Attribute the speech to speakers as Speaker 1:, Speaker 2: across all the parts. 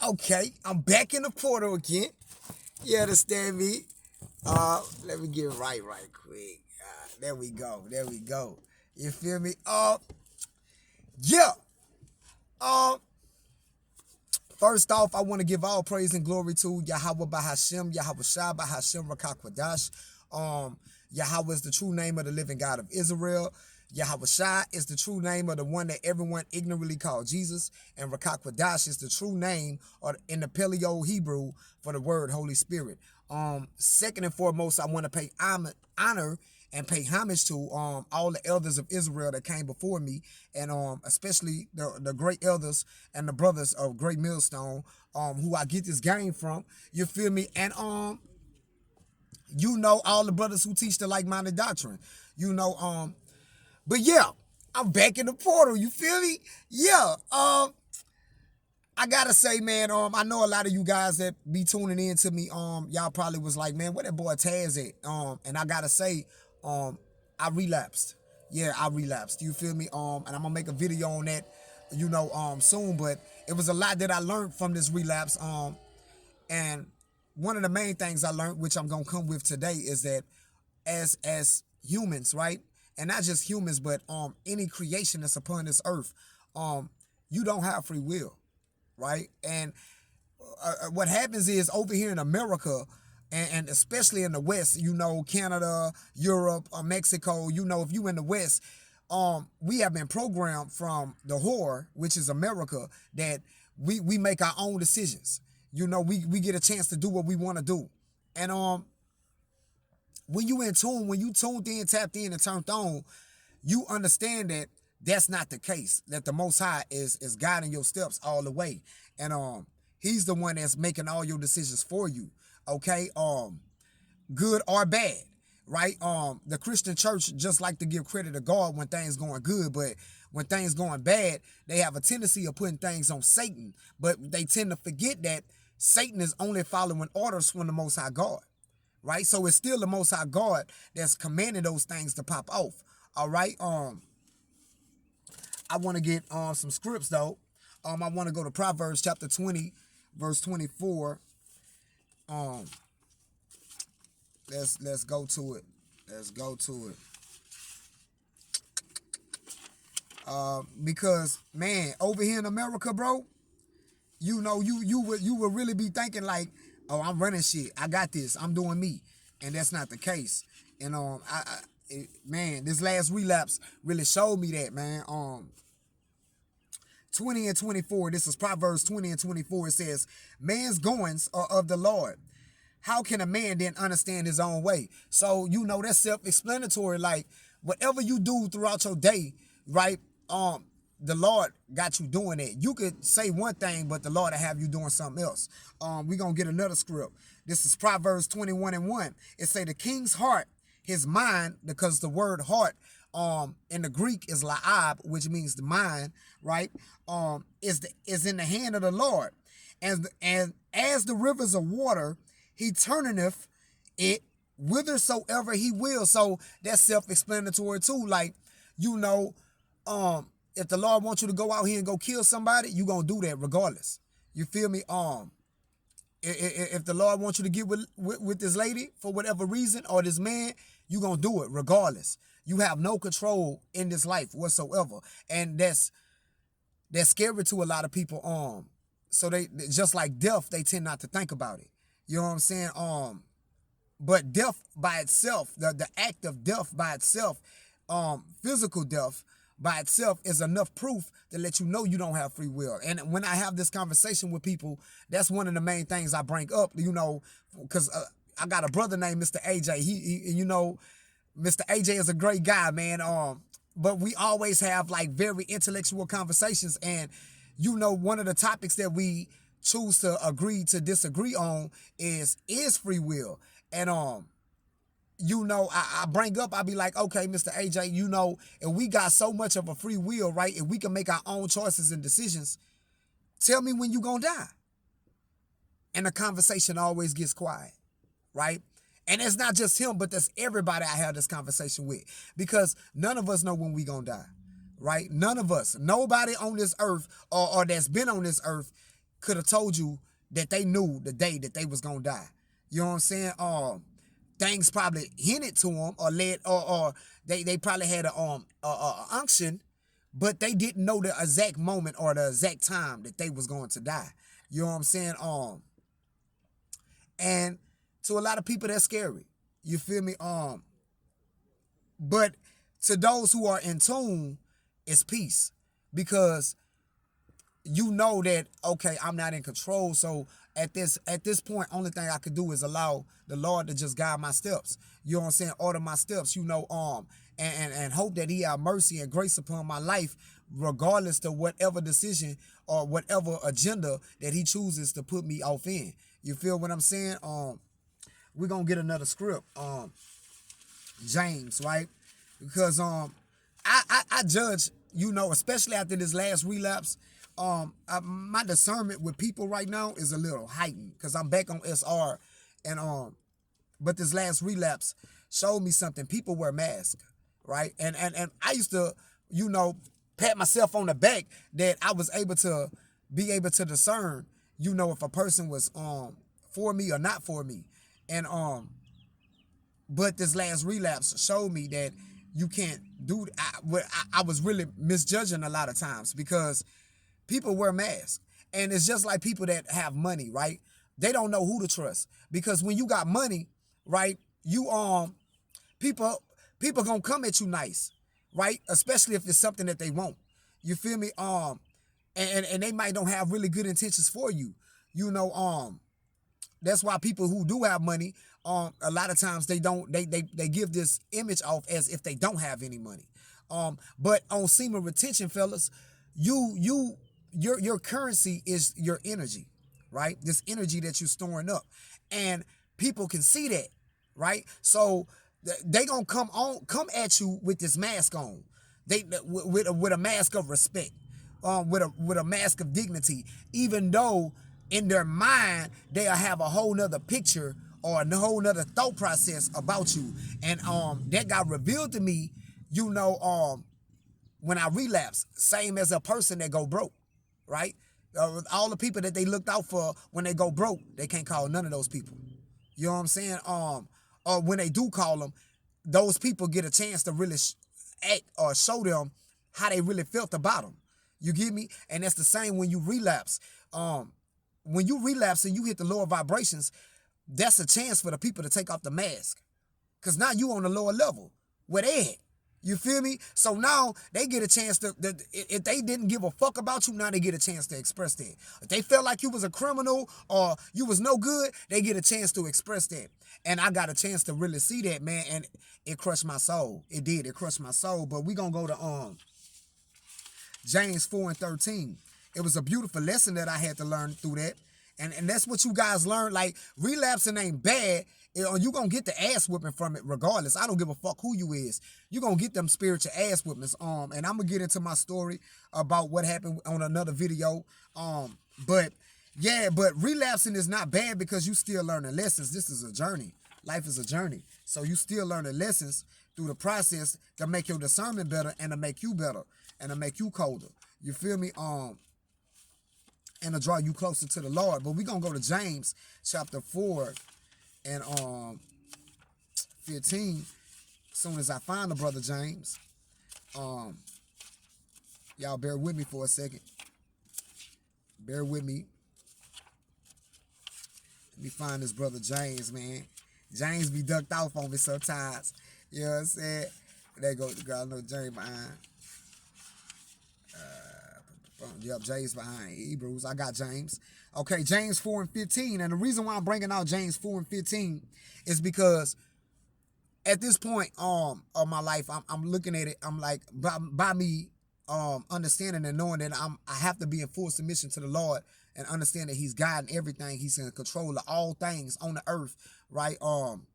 Speaker 1: Okay, I'm back in the portal again. You understand me? Let me get it right quick. There we go. There we go. You feel me? Yeah. Um, First off, I want to give all praise and glory to Yahweh Bahashem, Yahweh Shah Bahashem Rakakwadash. Yahweh is the true name of the living God of Israel. Yahweh Shah is the true name of the one that everyone ignorantly called Jesus. And Rakakwadash is the true name or in the Paleo Hebrew for the word Holy Spirit. Second and foremost, I want to pay honor and pay homage to all the elders of Israel that came before me, and especially the great elders and the brothers of Great Millstone, who I get this game from. You feel me? And all the brothers who teach the like-minded doctrine. But yeah, I'm back in the portal. You feel me? Yeah. I gotta say, man, I know a lot of you guys that be tuning in to me, y'all probably was like, man, where that boy Taz at? And I gotta say, I relapsed. Yeah, I relapsed. You feel me? And I'm gonna make a video on that, soon. But it was a lot that I learned from this relapse. And one of the main things I learned, which I'm gonna come with today, is that as humans, right, and not just humans, but any creation that's upon this earth, you don't have free will, right? And what happens is over here in America, and especially in the West, Canada, Europe, Mexico, if you in the West, we have been programmed from the whore, which is America, that we make our own decisions. We get a chance to do what we want to do. And when you in tune, when you tuned in, tapped in, and turned on, you understand that that's not the case, that the Most High is guiding your steps all the way. And he's the one that's making all your decisions for you. Okay, good or bad, right? The Christian church just like to give credit to God when things going good, but when things going bad, they have a tendency of putting things on Satan. But they tend to forget that Satan is only following orders from the Most High God, right? So it's still the Most High God that's commanding those things to pop off. All right. I want to get some scripts though. I want to go to Proverbs chapter 20, verse 24. Let's go to it. Let's go to it. Because man, over here in America, bro, you would really be thinking like, oh, I'm running shit. I got this. I'm doing me, and that's not the case. And man, this last relapse really showed me that, man. 20 and 24. This is Proverbs 20 and 24. It says, man's goings are of the Lord. How can a man then understand his own way? So, that's self-explanatory. Like, whatever you do throughout your day, right, the Lord got you doing it. You could say one thing, but the Lord will have you doing something else. We're going to get another script. This is Proverbs 21 and 1. It say, the king's heart, his mind, because the word heart, in the Greek is la'ab, which means the mind, right? Is in the hand of the Lord. And as the rivers of water, he turneth it whithersoever he will. So that's self-explanatory too. Like, if the Lord wants you to go out here and go kill somebody, you're going to do that regardless. You feel me? If the Lord wants you to get with this lady for whatever reason, or this man, you're going to do it regardless. You have no control in this life whatsoever. And that's scary to a lot of people. So they, just like death, they tend not to think about it. You know what I'm saying? But death by itself, the act of death by itself, physical death by itself is enough proof to let you know you don't have free will. And when I have this conversation with people, that's one of the main things I bring up, because I got a brother named Mr. AJ. He Mr. AJ is a great guy, man. But we always have like very intellectual conversations, and one of the topics that we choose to agree to disagree on is free will. And I bring up, I be like, okay, Mr. AJ, if we got so much of a free will, right, if we can make our own choices and decisions, tell me when you gonna die. And the conversation always gets quiet, right? And it's not just him, but that's everybody I have this conversation with, because none of us know when we gonna die, right? None of us, nobody on this earth or that's been on this earth could have told you that they knew the day that they was gonna die. You know what I'm saying? Things probably hinted to them or led, or they probably had a unction, but they didn't know the exact moment or the exact time that they was going to die. You know what I'm saying? And to a lot of people, that's scary. You feel me? But to those who are in tune, it's peace, because you know that, okay, I'm not in control. So at this point, only thing I could do is allow the Lord to just guide my steps. You know what I'm saying? Order my steps, and hope that he have mercy and grace upon my life, regardless to whatever decision or whatever agenda that he chooses to put me off in. You feel what I'm saying? We're gonna get another script. James, right? Because I judge, especially after this last relapse, my discernment with people right now is a little heightened because I'm back on SR, and but this last relapse showed me something. People wear masks, right? And I used to, pat myself on the back that I was able to discern, if a person was for me or not for me. And but this last relapse showed me that you can't do. I was really misjudging a lot of times because people wear masks, and it's just like people that have money, right? They don't know who to trust, because when you got money, right, you people gonna come at you nice, right? Especially if it's something that they want. You feel me? And they might don't have really good intentions for you. That's why people who do have money, a lot of times they give this image off as if they don't have any money. But on semen retention, fellas, your currency is your energy, right? This energy that you're storing up, and people can see that, right? So they gonna come at you with this mask on, with a mask of respect, with a mask of dignity, even though in their mind they'll have a whole nother picture or a whole nother thought process about you. And that got revealed to me, when I relapsed, same as a person that go broke, right? All the people that they looked out for when they go broke, they can't call none of those people. You know what I'm saying? Or when they do call them, those people get a chance to really act or show them how they really felt about them. You get me? And that's the same when you relapse. When you relapse and you hit the lower vibrations, that's a chance for the people to take off the mask. Because now you on the lower level where they at. You feel me? So now they get a chance to, if they didn't give a fuck about you, now they get a chance to express that. If they felt like you was a criminal or you was no good, they get a chance to express that. And I got a chance to really see that, man, and it crushed my soul. It did. It crushed my soul. But we going to go to James 4:13. It was a beautiful lesson that I had to learn through that. And that's what you guys learn. Like, relapsing ain't bad. You're going to get the ass whipping from it regardless. I don't give a fuck who you is. You're going to get them spiritual ass whippings. And I'm going to get into my story about what happened on another video. But relapsing is not bad because you still learning lessons. This is a journey. Life is a journey. So you still learning lessons through the process to make your discernment better and to make you better and to make you colder. You feel me? And to draw you closer to the Lord. But we're going to go to James chapter 4 and 15. As soon as I find the brother James. Y'all bear with me for a second. Bear with me. Let me find this brother James, man. James be ducked off on me sometimes. You know what I'm saying? There goes the girl. I know James behind. Yep, James behind Hebrews. I got James. Okay, James 4:15. And the reason why I'm bringing out James 4:15 is because at this point of my life, I'm looking at it. I'm like, by me understanding and knowing that I have to be in full submission to the Lord and understand that He's guiding everything. He's in control of all things on the earth, right? I'm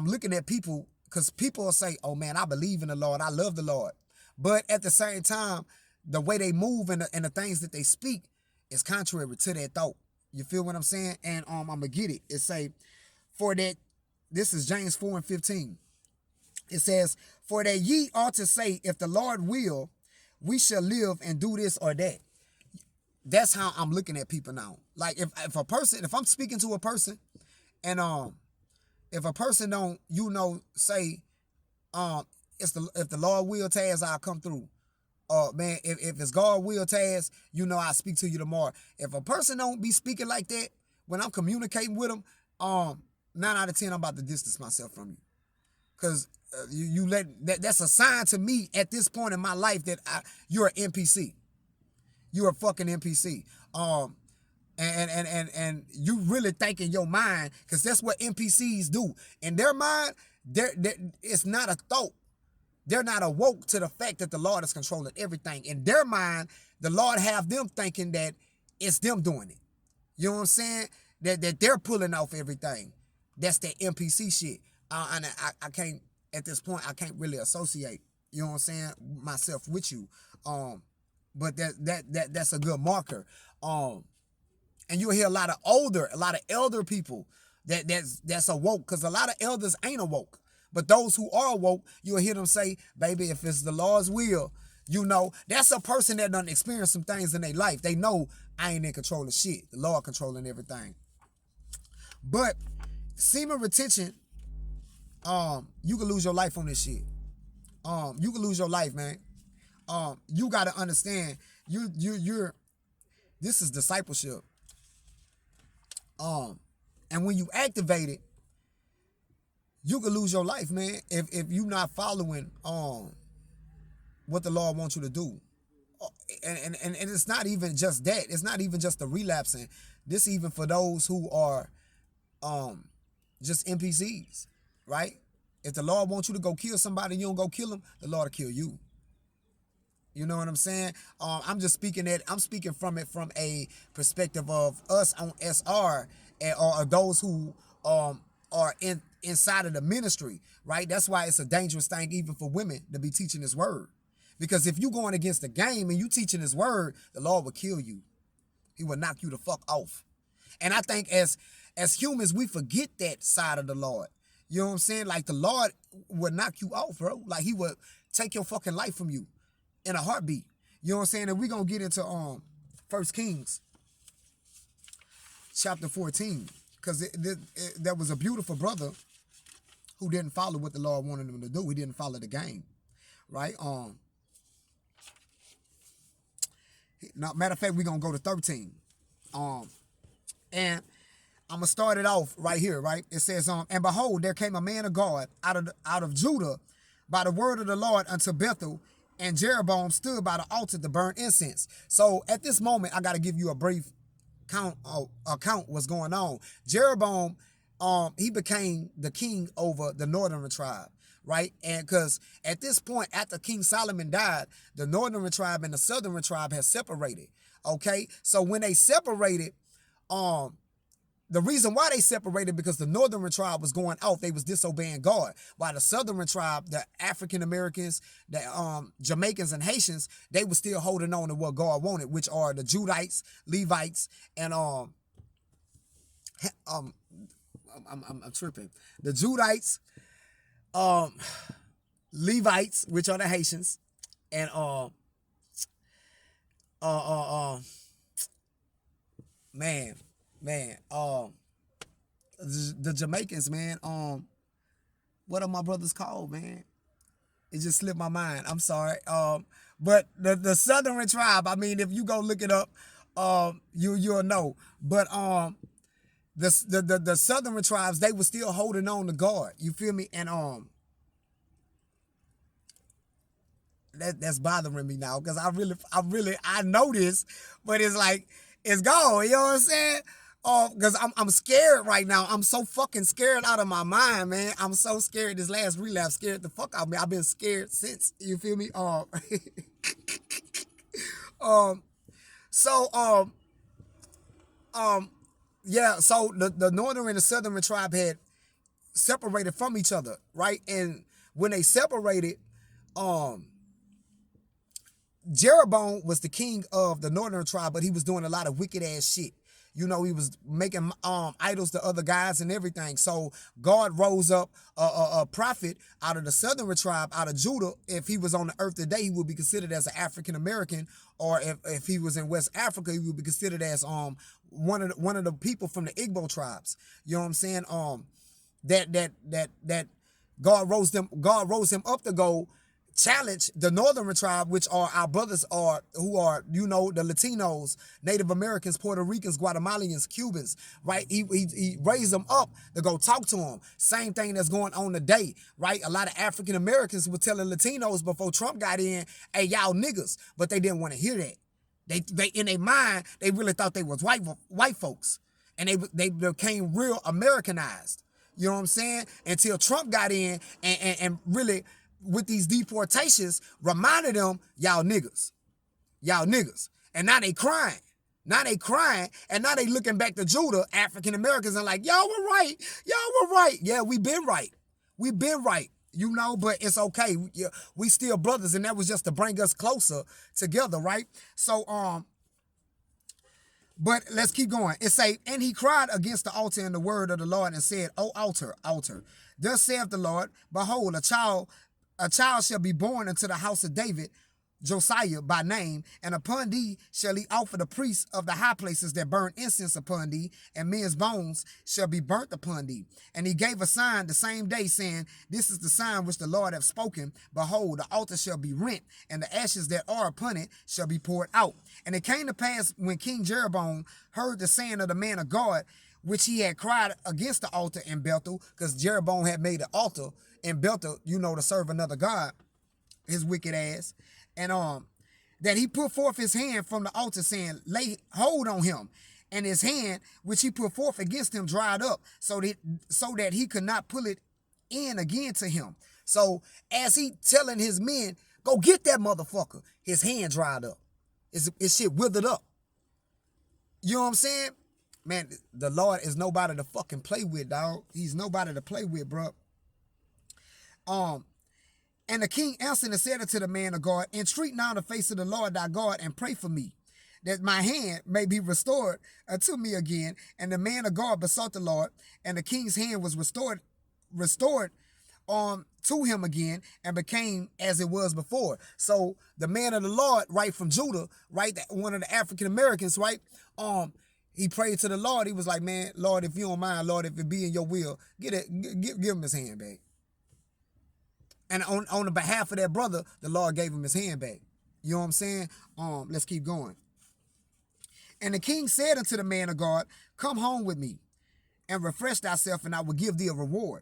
Speaker 1: looking at people, because people will say, "Oh man, I believe in the Lord. I love the Lord," but at the same time, the way they move and the things that they speak is contrary to that thought. You feel what I'm saying? And I'm gonna get it. It say, for that, this is James 4:15. It says, for that ye ought to say, if the Lord will, we shall live and do this or that. That's how I'm looking at people now. Like if a person, if I'm speaking to a person, and if a person don't, say, if the Lord will Taz, I'll come through. Man, if it's God will Taz, I'll speak to you tomorrow. If a person don't be speaking like that when I'm communicating with them, 9 out of 10, I'm about to distance myself from you. Because you let that's a sign to me at this point in my life that you're an NPC. You're a fucking NPC. And you really think in your mind, because that's what NPCs do. In their mind, it's not a thought. They're not awoke to the fact that the Lord is controlling everything. In their mind, the Lord have them thinking that it's them doing it. You know what I'm saying? That they're pulling off everything. That's that NPC shit. And I can't, at this point, I can't really associate, you know what I'm saying, myself with you. But that's a good marker. And you'll hear a lot of elder people that's awoke, because a lot of elders ain't awoke. But those who are awoke, you'll hear them say, baby, if it's the Lord's will, that's a person that done experienced some things in their life. They know I ain't in control of shit. The Lord controlling everything. But semen retention, you can lose your life on this shit. You can lose your life, man. You got to understand, this is discipleship. And when you activate it, you could lose your life, man, if you're not following what the Lord wants you to do. And it's not even just that. It's not even just the relapsing. This even for those who are just NPCs, right? If the Lord wants you to go kill somebody and you don't go kill them, the Lord will kill you. You know what I'm saying? I'm speaking from it from a perspective of us on SR, or those who are inside of the ministry, right? That's why it's a dangerous thing even for women to be teaching His word. Because if you going against the game and you teaching His word, the Lord will kill you. He will knock you the fuck off. And I think as humans, we forget that side of the Lord. You know what I'm saying? Like the Lord would knock you off, bro. Like He would take your fucking life from you in a heartbeat. You know what I'm saying? And we're going to get into 1 Kings chapter 14. Because there was a beautiful brother who didn't follow what the Lord wanted him to do. He didn't follow the game, right? Now, matter of fact, we're going to go to 13. And I'm going to start it off right here, right? It says, and behold, there came a man of God out of Judah by the word of the Lord unto Bethel, and Jeroboam stood by the altar to burn incense. So at this moment, I got to give you a brief account what's going on. Jeroboam, he became the king over the northern tribe, right? And because at this point, after King Solomon died, the northern tribe and the southern tribe had separated. Okay, so when they separated, the reason why they separated, because the northern tribe was going off, they was disobeying God, while the southern tribe, the African Americans, the Jamaicans and Haitians, they were still holding on to what God wanted, which are the Judites, Levites, and I'm tripping. The Judites, Levites, which are the Haitians, and the Jamaicans, man. What are my brothers called, man? It just slipped my mind. I'm sorry. But the southern tribe, I mean, if you go look it up, you'll know. But the southern tribes, they were still holding on to God. You feel me? And that's bothering me now, because I know this, but it's like it's gone. You know what I'm saying? Because I'm scared right now. I'm so fucking scared out of my mind, man. I'm so scared. This last relapse scared the fuck out of me. I've been scared since. You feel me? Yeah. So the northern and the southern tribe had separated from each other, right? And when they separated, Jeroboam was the king of the northern tribe, but he was doing a lot of wicked ass shit. You know, he was making idols to other gods and everything. So God rose up a prophet out of the southern tribe, out of Judah. If he was on the earth today, he would be considered as an African American, or if he was in West Africa, he would be considered as one of the people from the Igbo tribes. You know what I'm saying? That God rose him up to go challenge the northern tribe, which are our brothers who are, you know, the Latinos, Native Americans, Puerto Ricans, Guatemalans, Cubans, right? He raised them up to go talk to them. Same thing that's going on today, right? A lot of African Americans were telling Latinos before Trump got in, hey, y'all niggas, but they didn't want to hear that. They in their mind, they really thought they was white folks, and they became real Americanized. You know what I'm saying? Until Trump got in and really, with these deportations, reminded them, y'all niggas. Y'all niggas. And now they crying. Now they crying, and now they looking back to Judah, African Americans, and like, y'all were right. Y'all were right. Yeah, we been right. We been right. You know, but it's okay. We still brothers, and that was just to bring us closer together, right? So, but let's keep going. It say, and he cried against the altar in the word of the Lord and said, O altar, altar, thus saith the Lord, behold, a child shall be born unto the house of David, Josiah by name, and upon thee shall he offer the priests of the high places that burn incense upon thee, and men's bones shall be burnt upon thee. And he gave a sign the same day, saying, this is the sign which the Lord hath spoken. Behold, the altar shall be rent, and the ashes that are upon it shall be poured out. And it came to pass, when King Jeroboam heard the saying of the man of God, which he had cried against the altar in Bethel, because Jeroboam had made an altar in Bethel, you know, to serve another god, his wicked ass. And that he put forth his hand from the altar, saying, lay hold on him. And his hand, which he put forth against him, dried up, so that he could not pull it in again to him. So as he telling his men, go get that motherfucker, his hand dried up. His shit withered up. You know what I'm saying? Man, the Lord is nobody to fucking play with, dog. He's nobody to play with, bro. And the king answered and said unto the man of God, entreat now the face of the Lord thy God, and pray for me, that my hand may be restored unto me again. And the man of God besought the Lord, and the king's hand was restored to him again, and became as it was before. So the man of the Lord, right, from Judah, right, one of the African Americans, right, he prayed to the Lord. He was like, man, Lord, if you don't mind, Lord, if it be in your will, give him his hand back. And on the behalf of that brother, the Lord gave him his hand back. You know what I'm saying? Let's keep going. And the king said unto the man of God, come home with me, and refresh thyself, and I will give thee a reward.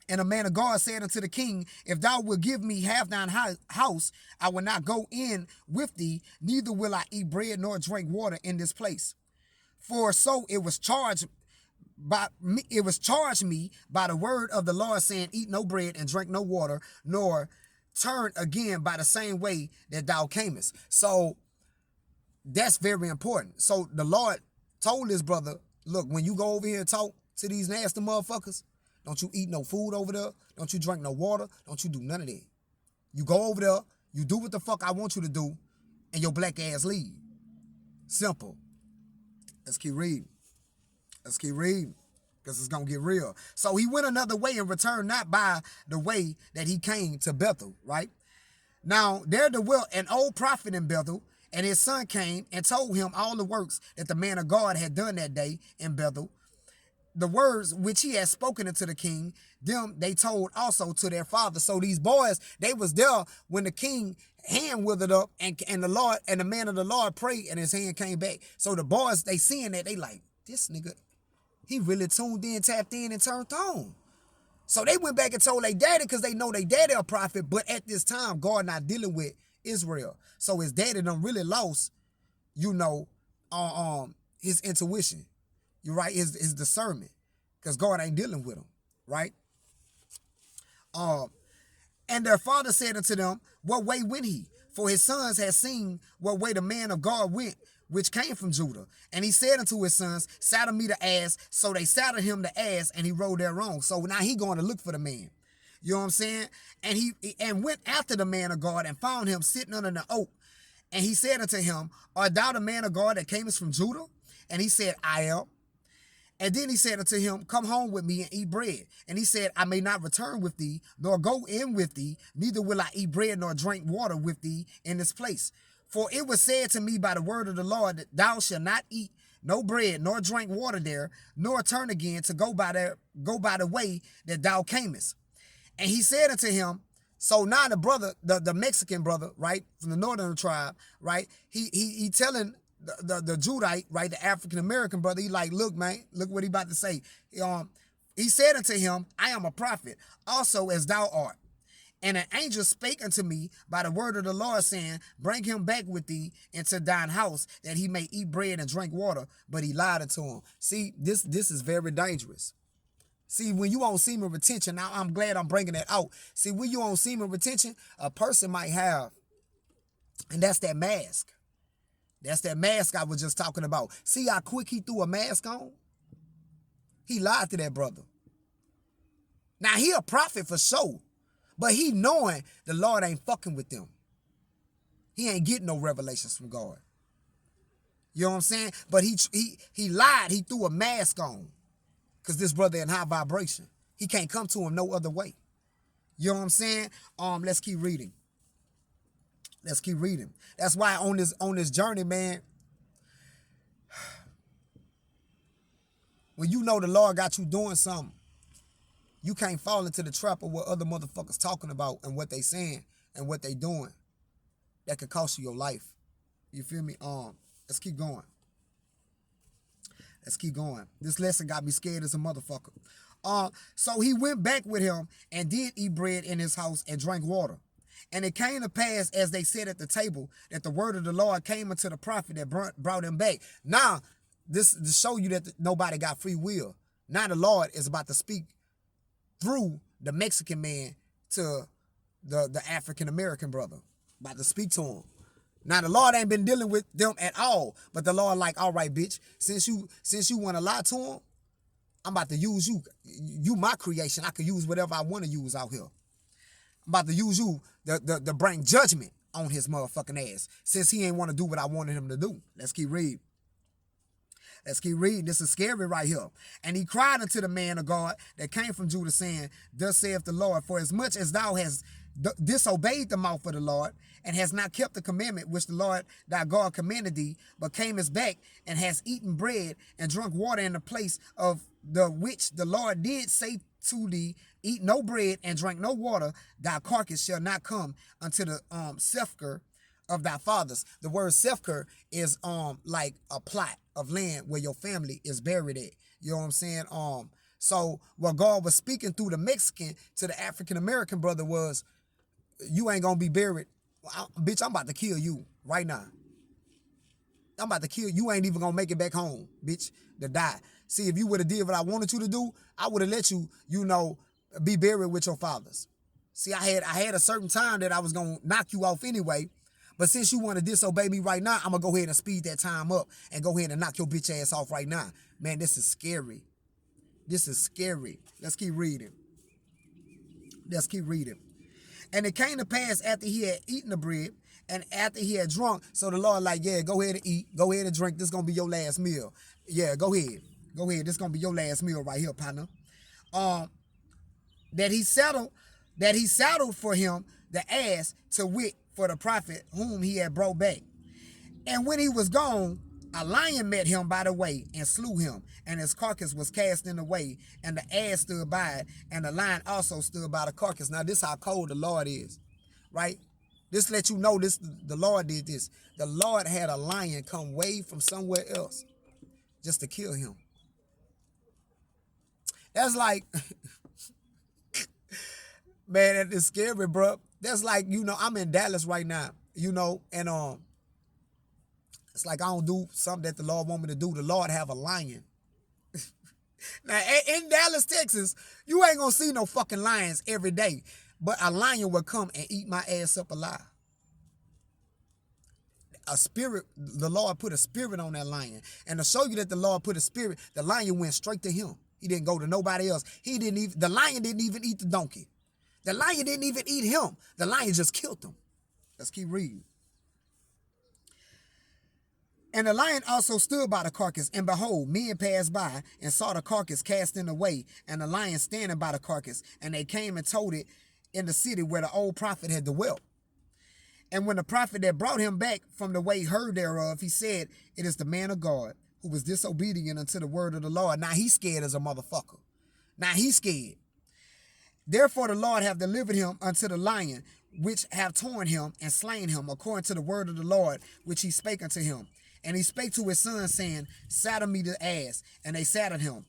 Speaker 1: And the man of God said unto the king, if thou wilt give me half thine house, I will not go in with thee, neither will I eat bread nor drink water in this place. For so it was charged me by the word of the Lord, saying, eat no bread and drink no water, nor turn again by the same way that thou camest. So that's very important. So the Lord told his brother, look, when you go over here and talk to these nasty motherfuckers, don't you eat no food over there, don't you drink no water, don't you do none of that. You go over there, you do what the fuck I want you to do, and your black ass leave. Simple. Let's keep reading. Let's keep reading, because it's going to get real. So he went another way and returned not by the way that he came to Bethel, right? Now, there dwelt an old prophet in Bethel, and his son came and told him all the works that the man of God had done that day in Bethel. The words which he had spoken unto the king, them they told also to their father. So these boys, they was there when the king hand withered up, and the Lord and the man of the Lord prayed, and his hand came back. So the boys, they seeing that, they like, this nigga, he really tuned in, tapped in, and turned on. So they went back and told their daddy, because they know their daddy a prophet, but at this time, God not dealing with Israel. So his daddy done really lost, you know, his intuition. You're right, his discernment, because God ain't dealing with him, right? And their father said unto them, what way went he? For his sons had seen what way the man of God went, which came from Judah. And he said unto his sons, saddle me the ass. So they saddled him the ass, and he rode thereon. So now he going to look for the man. You know what I'm saying? And he went after the man of God, and found him sitting under the oak. And he said unto him, art thou the man of God that camest from Judah? And he said, I am. And then he said unto him, come home with me and eat bread. And he said, I may not return with thee, nor go in with thee, neither will I eat bread nor drink water with thee in this place. For it was said to me by the word of the Lord that thou shalt not eat no bread nor drink water there, nor turn again to go by the way that thou camest. And he said unto him, so now the brother, the Mexican brother, right, from the northern tribe, right, he telling the Judite, right, the African-American brother, he like, look, man, look what he about to say. He said unto him, I am a prophet, also as thou art. And an angel spake unto me by the word of the Lord, saying, bring him back with thee into thine house, that he may eat bread and drink water. But he lied unto him. See, this is very dangerous. See, when you on semen retention, now I'm glad I'm bringing that out. See, when you on semen retention, a person might have, and that's that mask. That's that mask I was just talking about. See how quick he threw a mask on? He lied to that brother. Now, he a prophet for sure, but he knowing the Lord ain't fucking with them. He ain't getting no revelations from God. You know what I'm saying? But he lied. He threw a mask on because this brother in high vibration. He can't come to him no other way. You know what I'm saying? Let's keep reading. Let's keep reading. That's why on this journey, man, when you know the Lord got you doing something, you can't fall into the trap of what other motherfuckers talking about and what they saying and what they doing. That could cost you your life. You feel me? Let's keep going. Let's keep going. This lesson got me scared as a motherfucker. So he went back with him and did eat bread in his house and drank water. And it came to pass, as they sat at the table, that the word of the Lord came unto the prophet that brought him back. Now, this to show you that nobody got free will. Now the Lord is about to speak through the Mexican man to the African-American brother. About to speak to him. Now the Lord ain't been dealing with them at all. But the Lord like, all right, bitch, since you want to lie to him, I'm about to use you. You my creation. I can use whatever I want to use out here. I'm about to use you to bring judgment on his motherfucking ass, since he ain't want to do what I wanted him to do. Let's keep reading. Let's keep reading. This is scary right here. And he cried unto the man of God that came from Judah, saying, thus saith the Lord, for as much as thou hast disobeyed the mouth of the Lord, and hast not kept the commandment which the Lord thy God commanded thee, but camest back and hast eaten bread and drunk water in the place of the which the Lord did say to thee, eat no bread and drink no water, thy carcass shall not come unto the sepulchre of thy fathers. The word sepulchre is like a plot of land where your family is buried at. You know what I'm saying? So what God was speaking through the Mexican to the African-American brother was, you ain't gonna be buried. Bitch, I'm about to kill you right now. I'm about to kill you. You ain't even gonna make it back home, bitch, to die. See, if you would have did what I wanted you to do, I would have let you, be buried with your fathers. See, I had a certain time that I was gonna knock you off anyway. But since you want to disobey me right now, I'm gonna go ahead and speed that time up and go ahead and knock your bitch ass off right now. Man, this is scary. This is scary. Let's keep reading. Let's keep reading. And it came to pass after he had eaten the bread and after he had drunk, so the Lord like, yeah, go ahead and eat. Go ahead and drink. This is going to be your last meal. Yeah, go ahead. Go ahead. This is going to be your last meal right here, partner. That he saddled for him the ass, to wit, for the prophet whom he had brought back. And when he was gone, a lion met him by the way and slew him, and his carcass was cast in the way, and the ass stood by it, and the lion also stood by the carcass. Now this is how cold the Lord is, right? This let you know the Lord did this. The Lord had a lion come way from somewhere else just to kill him. That's like, man, that is scary, bro. That's like, I'm in Dallas right now, and it's like I don't do something that the Lord want me to do. The Lord have a lion. Now, in Dallas, Texas, you ain't gonna see no fucking lions every day, but a lion will come and eat my ass up alive. A spirit, the Lord put a spirit on that lion. And to show you that the Lord put a spirit, the lion went straight to him. He didn't go to nobody else. The lion didn't even eat the donkey. The lion didn't even eat him. The lion just killed him. Let's keep reading. And the lion also stood by the carcass, and behold, men passed by and saw the carcass cast in the way, and the lion standing by the carcass, and they came and told it in the city where the old prophet had dwelt. And when the prophet that brought him back from the way heard thereof, he said, it is the man of God who was disobedient unto the word of the Lord. Now he's scared as a motherfucker. Now he's scared. Therefore the Lord hath delivered him unto the lion, which have torn him and slain him, according to the word of the Lord, which he spake unto him. And he spake to his son, saying, saddle me the ass. And they saddled him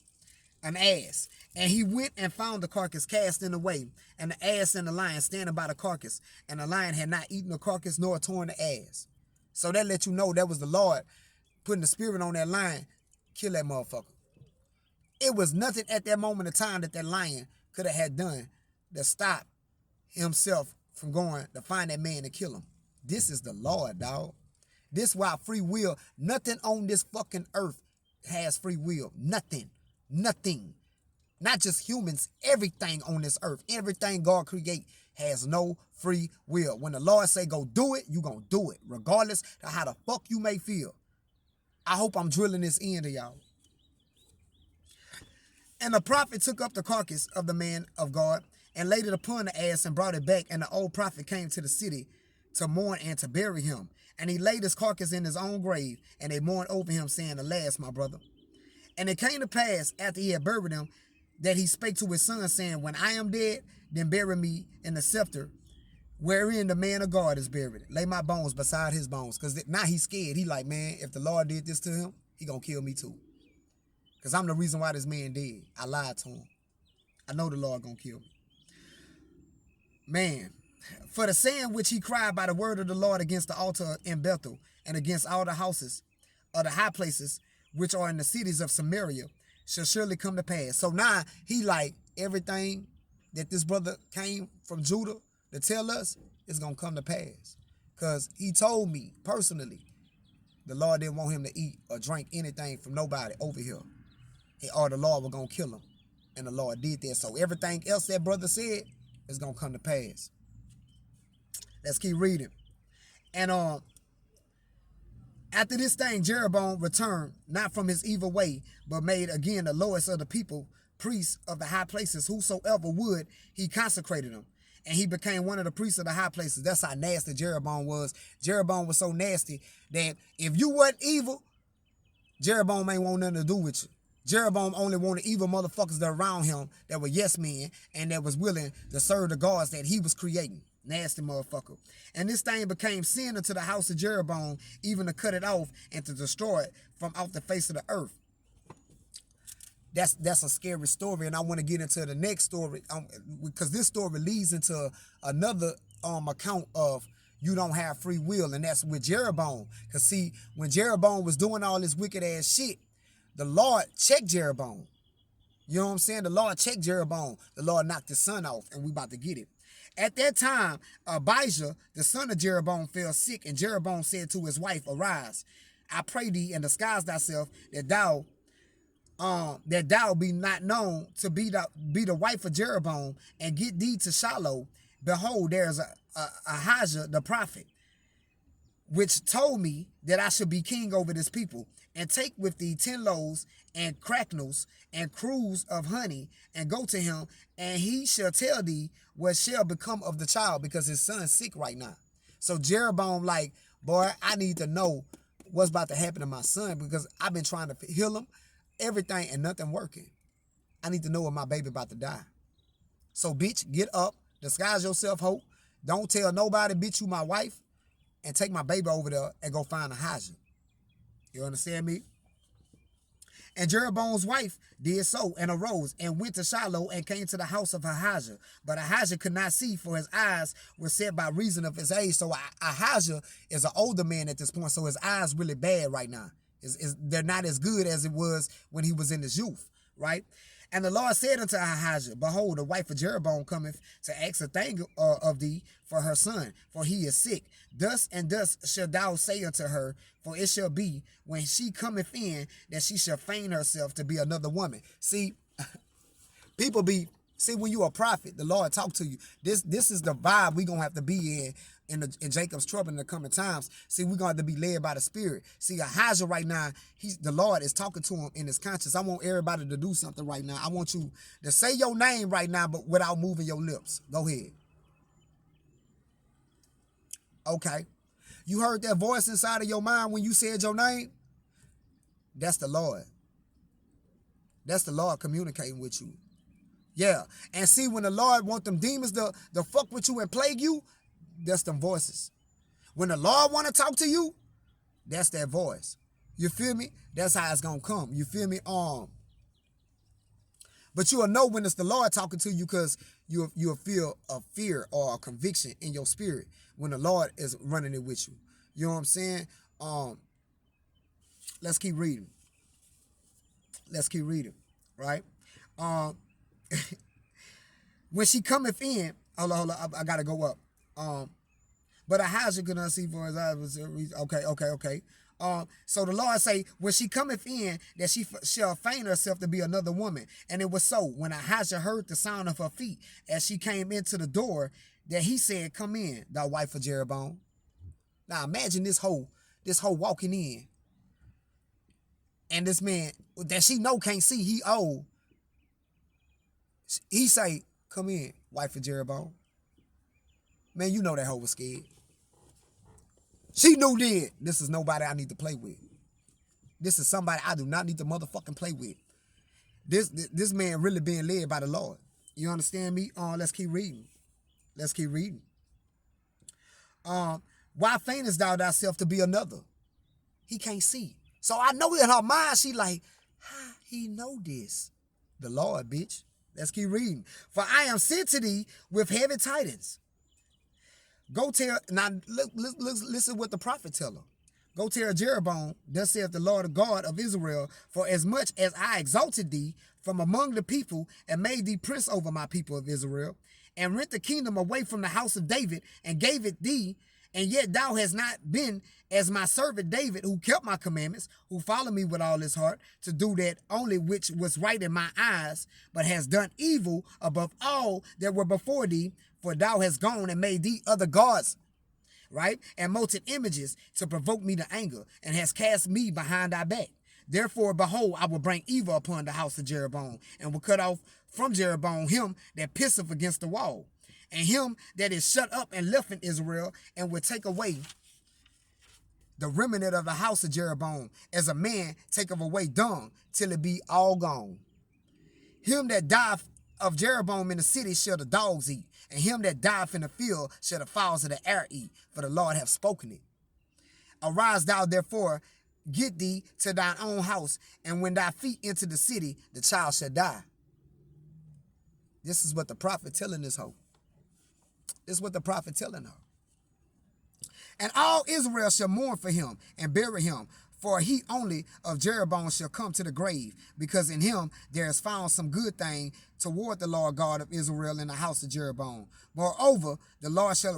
Speaker 1: an ass. And he went and found the carcass cast in the way, and the ass and the lion standing by the carcass. And the lion had not eaten the carcass nor torn the ass. So that let you know that was the Lord putting the spirit on that lion. Kill that motherfucker. It was nothing at that moment of time that lion could have had done to stop himself from going to find that man and kill him. This is the Lord, dog. This why free will, nothing on this fucking earth has free will. Nothing. Nothing. Not just humans, everything on this earth, everything God create has no free will. When the Lord say go do it, you gonna do it, regardless of how the fuck you may feel. I hope I'm drilling this into y'all. And the prophet took up the carcass of the man of God and laid it upon the ass and brought it back. And the old prophet came to the city to mourn and to bury him. And he laid his carcass in his own grave, and they mourned over him, saying, alas, my brother. And it came to pass, after he had buried him, that he spake to his son, saying, when I am dead, then bury me in the scepter wherein the man of God is buried. Lay my bones beside his bones. Because now he's scared. He like, man, if the Lord did this to him, he gonna kill me too. Because I'm the reason why this man dead. I lied to him. I know the Lord gonna kill me. Man, for the saying which he cried by the word of the Lord against the altar in Bethel, and against all the houses of the high places which are in the cities of Samaria, shall surely come to pass. So now he like, everything that this brother came from Judah to tell us is going to come to pass. Because he told me personally, the Lord didn't want him to eat or drink anything from nobody over here. Or the Lord was going to kill him. And the Lord did that. So everything else that brother said is going to come to pass. Let's keep reading. And after this thing, Jeroboam returned, not from his evil way, but made again the lowest of the people priests of the high places. Whosoever would, he consecrated them. And he became one of the priests of the high places. That's how nasty Jeroboam was. Jeroboam was so nasty that if you wasn't evil, Jeroboam ain't want nothing to do with you. Jeroboam only wanted evil motherfuckers that around him that were yes men and that was willing to serve the gods that he was creating. Nasty motherfucker. And this thing became sin unto the house of Jeroboam, even to cut it off and to destroy it from off the face of the earth. That's a scary story, and I want to get into the next story because this story leads into another account of you don't have free will, and that's with Jeroboam. Because see, when Jeroboam was doing all this wicked ass shit, the Lord checked Jeroboam. You know what I'm saying? The Lord checked Jeroboam. The Lord knocked his son off, and we about to get it. At that time, Abijah, the son of Jeroboam, fell sick, and Jeroboam said to his wife, arise, I pray thee, and disguise thyself, that thou be not known to be the wife of Jeroboam, and get thee to Shiloh. Behold, there is Ahijah the prophet, which told me that I should be king over this people. And take with thee 10 loaves and cracknels and cruse of honey, and go to him, and he shall tell thee what shall become of the child, because his son's sick right now. So Jeroboam like, boy, I need to know what's about to happen to my son, because I've been trying to heal him, everything, and nothing working. I need to know when my baby about to die. So bitch, get up, disguise yourself, hope. Don't tell nobody, bitch, you my wife, and take my baby over there and go find Ahijah. You understand me? And Jeroboam's wife did so, and arose and went to Shiloh and came to the house of Ahijah. But Ahijah could not see, for his eyes were set by reason of his age. So Ahijah is an older man at this point, so his eyes really bad right now. They're not as good as it was when he was in his youth, right? And the Lord said unto Ahijah, behold, the wife of Jeroboam cometh to ask a thing of thee for her son, for he is sick. Thus and thus shalt thou say unto her, for it shall be, when she cometh in, that she shall feign herself to be another woman. See, people be See, when you a prophet, the Lord talk to you. This is the vibe we gonna have to be in Jacob's trouble in the coming times. See, we're gonna have to be led by the Spirit. See, Ahijah right now, the Lord is talking to him in his conscience. I want everybody to do something right now. I want you to say your name right now, but without moving your lips. Go ahead. Okay. You heard that voice inside of your mind when you said your name? That's the Lord. That's the Lord communicating with you. Yeah. And see, when the Lord want them demons to fuck with you and plague you, that's them voices. When the Lord want to talk to you, that's that voice. You feel me? That's how it's going to come. You feel me? But you'll know when it's the Lord talking to you because you'll feel a fear or a conviction in your spirit when the Lord is running it with you. You know what I'm saying? Let's keep reading. Let's keep reading, right? When she cometh in, hold on, I gotta go up. But Ahijah could not see for his eyes. Okay. So the Lord say, when she cometh in, that she shall feign herself to be another woman. And it was so, when Ahijah heard the sound of her feet, as she came into the door, that he said, come in, thou wife of Jeroboam. Now imagine this hoe walking in. And this man that she know can't see, he old. He say, come in, wife of Jeroboam. Man, you know that hoe was scared. She knew then, this is nobody I need to play with. This is somebody I do not need to motherfucking play with. This man really being led by the Lord. You understand me? Let's keep reading. Let's keep reading. Why feignest thou thyself to be another? He can't see. So I know in her mind, she like, how he know this? The Lord, bitch. Let's keep reading. For I am sent to thee with heavy tidings. Go tell, now listen what the prophet tell her. Go tell Jeroboam, thus saith the Lord God of Israel, for as much as I exalted thee from among the people and made thee prince over my people of Israel, and rent the kingdom away from the house of David and gave it thee, and yet thou hast not been as my servant David, who kept my commandments, who followed me with all his heart, to do that only which was right in my eyes, but has done evil above all that were before thee, for thou hast gone and made thee other gods, right? And molten images to provoke me to anger, and hast cast me behind thy back. Therefore, behold, I will bring evil upon the house of Jeroboam, and will cut off from Jeroboam him that pisseth against the wall, and him that is shut up and left in Israel, and will take away the remnant of the house of Jeroboam, as a man taketh away dung, till it be all gone. Him that dieth of Jeroboam in the city shall the dogs eat, and him that dieth in the field shall the fowls of the air eat, for the Lord hath spoken it. Arise thou therefore, get thee to thine own house, and when thy feet enter the city, the child shall die. This is what the prophet telling this hoe. This is what the prophet telling her. And all Israel shall mourn for him and bury him, for he only of Jeroboam shall come to the grave, because in him there is found some good thing toward the Lord God of Israel in the house of Jeroboam. Moreover, the Lord shall